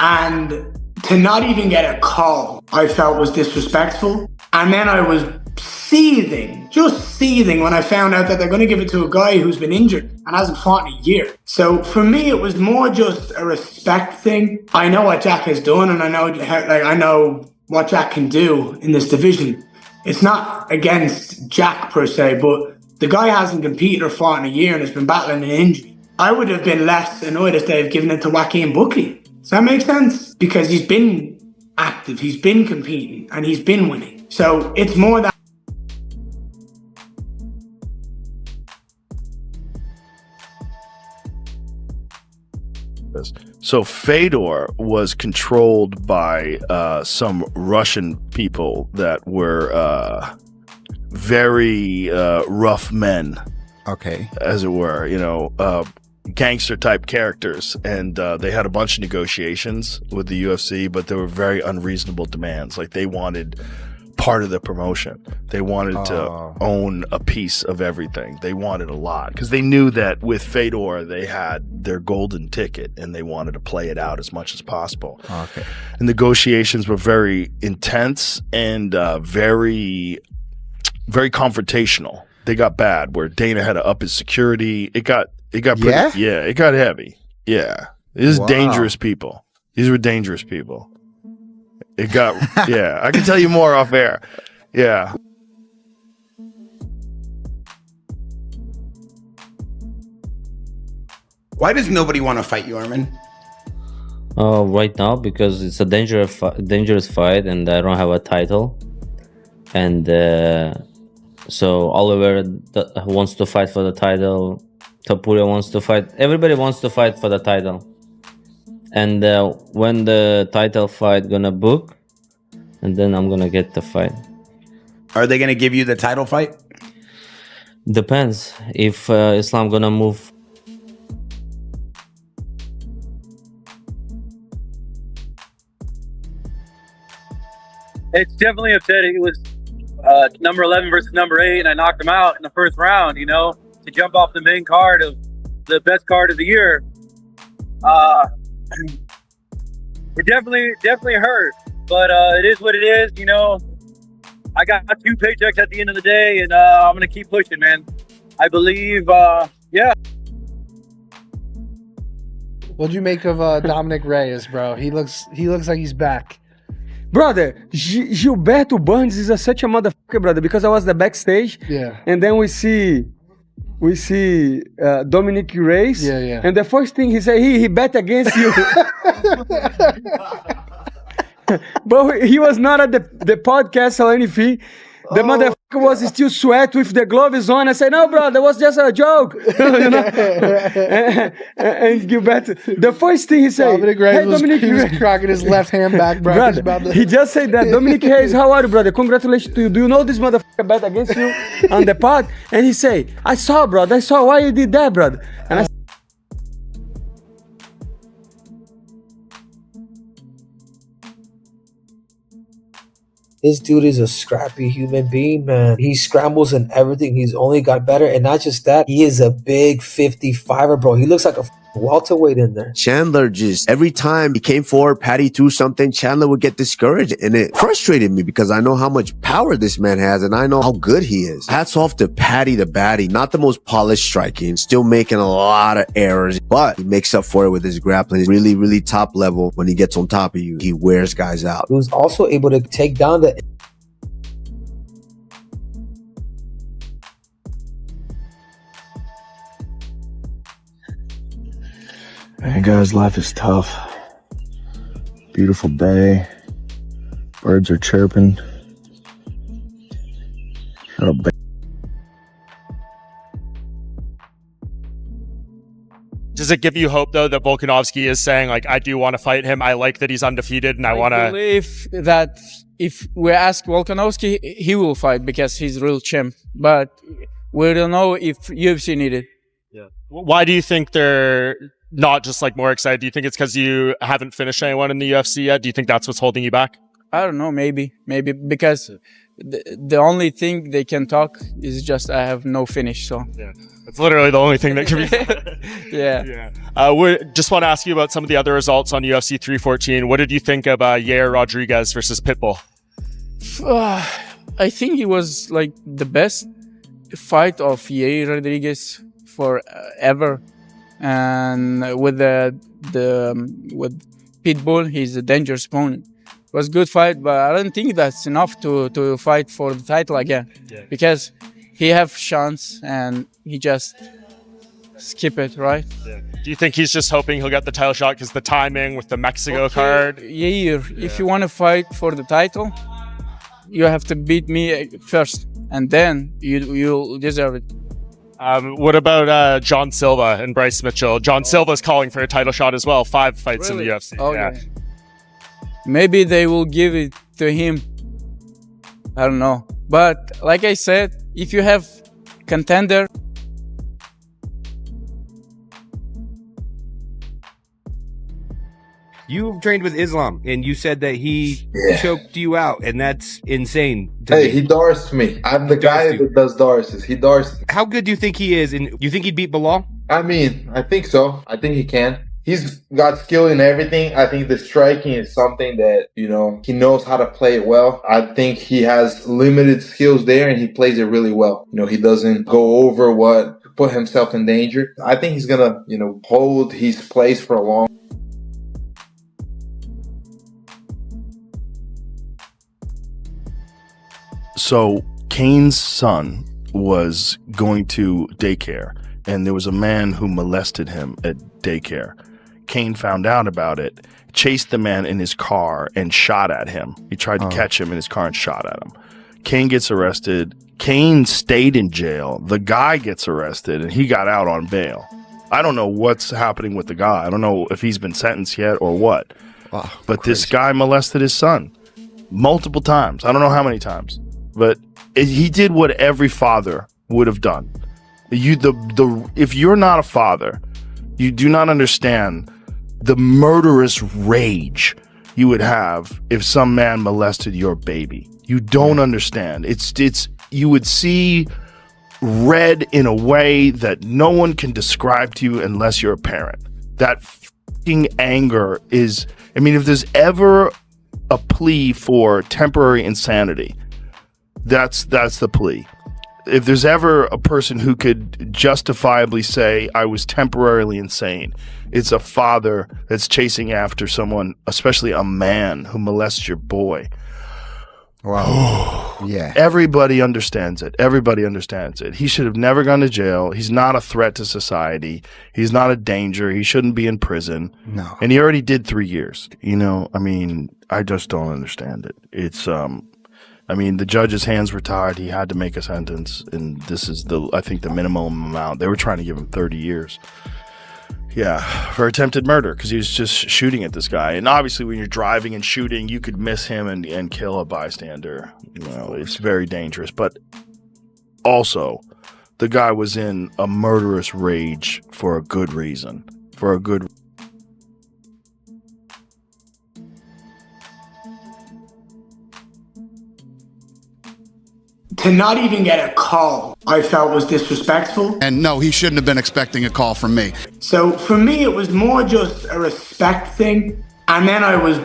And to not even get a call, I felt was disrespectful. And then I was just seething when I found out that they're going to give it to a guy who's been injured and hasn't fought in a year. So for me, it was more just a respect thing. I know what Jack has done, and I know what Jack can do in this division. It's not against Jack per se, but the guy hasn't competed or fought in a year and has been battling an injury. I would have been less annoyed if they've given it to Joaquin Buckley. Does that make sense? Because he's been active, he's been competing, and he's been winning. So it's more that. So Fedor was controlled by some Russian people that were very rough men. Okay. As it were, gangster type characters. And they had a bunch of negotiations with the UFC, but they were very unreasonable demands. Like they wanted part of the promotion. They wanted to own a piece of everything. They wanted a lot because they knew that with Fedor they had their golden ticket and they wanted to play it out as much as possible. Okay. And negotiations were very intense and very, very confrontational. They got bad where Dana had to up his security. It got pretty, it got heavy. Yeah. These are dangerous people. These were dangerous people. It got, I can tell you more off air. Yeah. Why does nobody want to fight you, Armin? Right now, because it's a dangerous fight and I don't have a title. And so Oliver wants to fight for the title. Topuria wants to fight. Everybody wants to fight for the title. And when the title fight gonna book, and then I'm gonna get the fight. Are they gonna give you the title fight? Depends if Islam gonna move. It's definitely upsetting. It was number 11 versus number 8, and I knocked him out in the first round. To jump off the main card of the best card of the year. It definitely hurt, but it is what it is. I got 2 paychecks at the end of the day, and I'm gonna keep pushing, man. I believe, What'd you make of Dominic Reyes, bro? He looks like he's back. Brother, Gilberto Burns is such a motherfucker, brother, because I was the backstage. Yeah. And then we see Dominic Reyes. Yeah. And the first thing he said, he bet against you. But he was not at the podcast or anything. The motherfucker was still sweat with the gloves on. I said, no, bro, that was just a joke. and Gilberto, the first thing he said, Dominic Reyes he was cracking his left hand back, bro. Brother, he just said that, Dominic Reyes, how are you, brother? Congratulations to you. Do you know this motherfucker bet against you on the pod? And he say, I saw, brother. I saw why you did that, brother. And I This dude is a scrappy human being, man. He scrambles and everything. He's only got better. And not just that, he is a big 55er, bro. He looks like a welterweight in there. Chandler just, every time he came forward, Patty threw something, Chandler would get discouraged. And it frustrated me because I know how much power this man has and I know how good he is. Hats off to Patty the Batty. Not the most polished striking, still making a lot of errors, but he makes up for it with his grappling. Really, really top level. When he gets on top of you, he wears guys out. He was also able to take down the Man, guys, life is tough. Beautiful day. Birds are chirping. Does it give you hope, though, that Volkanovski is saying, like, I do want to fight him. I like that he's undefeated, and I want to... I believe that if we ask Volkanovski, he will fight because he's real champ. But we don't know if UFC need it. Yeah. Why do you think they're not just, like, more excited? Do you think it's because you haven't finished anyone in the UFC yet? Do you think that's what's holding you back? I don't know, maybe because the only thing they can talk is just I have no finish. So yeah, it's literally the only thing that can be said. yeah. We just want to ask you about some of the other results on UFC 314. What did you think of Yair Rodriguez versus Pitbull? I think it was like the best fight of Yair Rodriguez for ever, and with with Pitbull, he's a dangerous opponent. It was a good fight, but I don't think that's enough to fight for the title again, because he have chance and he just skip it, right? Do you think he's just hoping he'll get the title shot because the timing with the Mexico card? Yair, if you want to fight for the title, you have to beat me first, and then you'll deserve it. What about John Silva and Bryce Mitchell? John Silva's calling for a title shot as well. 5 fights in the UFC. Oh, yeah. Maybe they will give it to him. I don't know. But like I said, if you have contender, You've trained with Islam, and you said that he choked you out, and that's insane. Hey, he dorsed me. I'm the guy that does dorses. He dorsed me. How good do you think he is? And you think he'd beat Bilal? I mean, I think so. I think he can. He's got skill in everything. I think the striking is something that, he knows how to play it well. I think he has limited skills there, and he plays it really well. He doesn't go over put himself in danger. I think he's going to, hold his place for a long. So Cain's son was going to daycare, and there was a man who molested him at daycare. Cain found out about it, chased the man in his car, and shot at him. He tried to catch him in his car and shot at him. Cain gets arrested. Cain stayed in jail. The guy gets arrested, and he got out on bail. I don't know what's happening with the guy. I don't know if he's been sentenced yet or what. But this guy molested his son multiple times. I don't know how many times. But he did what every father would have done. If you're not a father, you do not understand the murderous rage you would have if some man molested your baby. You don't understand. You would see red in a way that no one can describe to you unless you're a parent. That fucking anger is, if there's ever a plea for temporary insanity, that's the plea. If there's ever a person who could justifiably say I was temporarily insane, it's a father that's chasing after someone, especially a man who molests your boy. Wow. Yeah. Everybody understands it. Everybody understands it. He should have never gone to jail. He's not a threat to society. He's not a danger. He shouldn't be in prison. No. And he already did 3 years. I just don't understand it. It's the judge's hands were tied. He had to make a sentence, and this is I think the minimum amount. They were trying to give him 30 years. Yeah, for attempted murder, because he was just shooting at this guy. And obviously when you're driving and shooting, you could miss him and kill a bystander. It's very dangerous. But also, the guy was in a murderous rage for a good reason. To not even get a call, I felt was disrespectful. And no, he shouldn't have been expecting a call from me. So for me, it was more just a respect thing. And then I was